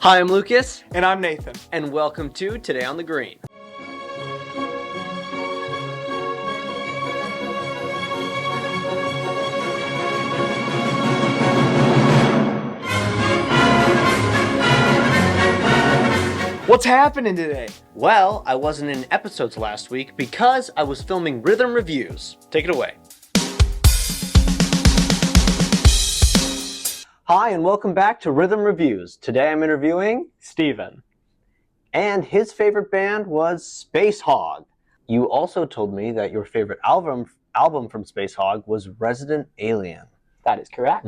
Hi, I'm Lucas. And I'm Nathan. And welcome to Today on the Green. What's happening today? Well, I wasn't in episodes last week because I was filming Rhythm Reviews. Take it away. Hi, and welcome back to Rhythm Reviews. Today I'm interviewing Steven. And his favorite band was Spacehog. You also told me that your favorite album from Spacehog was Resident Alien. That is correct.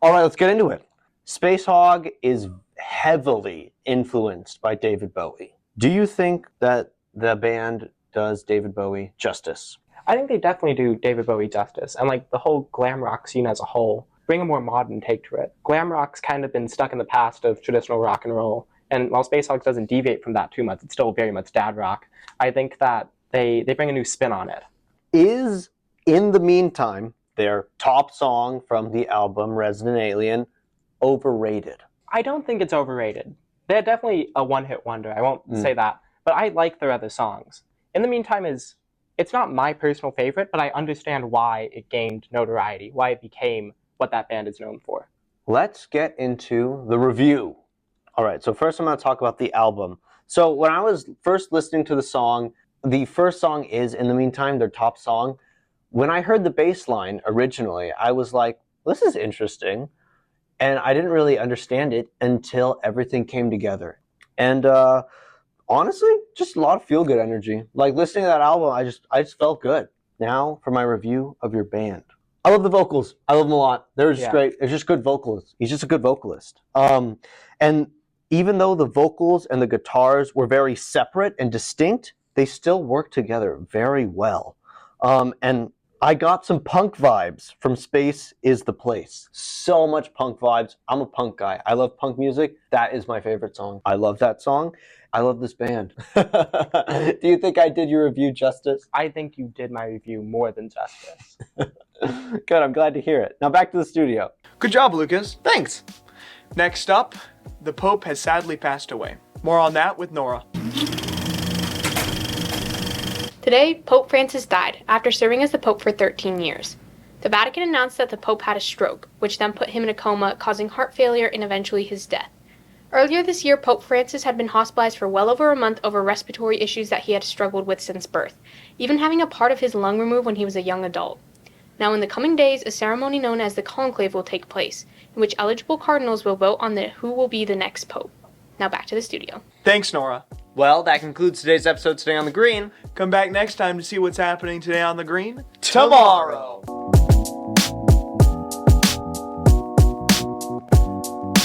All right, let's get into it. Spacehog is heavily influenced by David Bowie. Do you think that the band does David Bowie justice? I think they definitely do David Bowie justice, and like the whole glam rock scene as a whole, bring a more modern take to it. Glam rock's kind of been stuck in the past of traditional rock and roll, and while Spacehog doesn't deviate from that too much, it's still very much dad rock. I think that they bring a new spin on it. Is In the Meantime, their top song from the album Resident Alien, overrated? I don't think it's overrated. They're definitely a one-hit wonder, I won't say that, but I like their other songs. In the Meantime it's not my personal favorite, but I understand why it gained notoriety, why it became what that band is known for. Let's get into the review. All right, so first I'm going to talk about the album. So when I was first listening to the song, the first song is In the Meantime, their top song. When I heard the bass line originally, I was like, this is interesting. And I didn't really understand it until everything came together. And honestly, just a lot of feel-good energy. Like listening to that album, I just felt good. Now for my review of your band. I love the vocals. I love them a lot. They're just great. They're just good vocalists. He's just a good vocalist. And even though the vocals and the guitars were very separate and distinct, they still work together very well. And I got some punk vibes from Space is the Place. So much punk vibes. I'm a punk guy. I love punk music. That is my favorite song. I love that song. I love this band. Do you think I did your review justice? I think you did my review more than justice. Good, I'm glad to hear it. Now back to the studio. Good job, Lucas. Thanks. Next up, the Pope has sadly passed away. More on that with Nora. Today, Pope Francis died after serving as the Pope for 13 years. The Vatican announced that the Pope had a stroke, which then put him in a coma, causing heart failure and eventually his death. Earlier this year, Pope Francis had been hospitalized for well over a month over respiratory issues that he had struggled with since birth, even having a part of his lung removed when he was a young adult. Now in the coming days, a ceremony known as the conclave will take place, in which eligible cardinals will vote on who will be the next Pope. Now back to the studio. Thanks, Nora. Well, that concludes today's episode Today on the Green. Come back next time to see what's happening today on the Green tomorrow.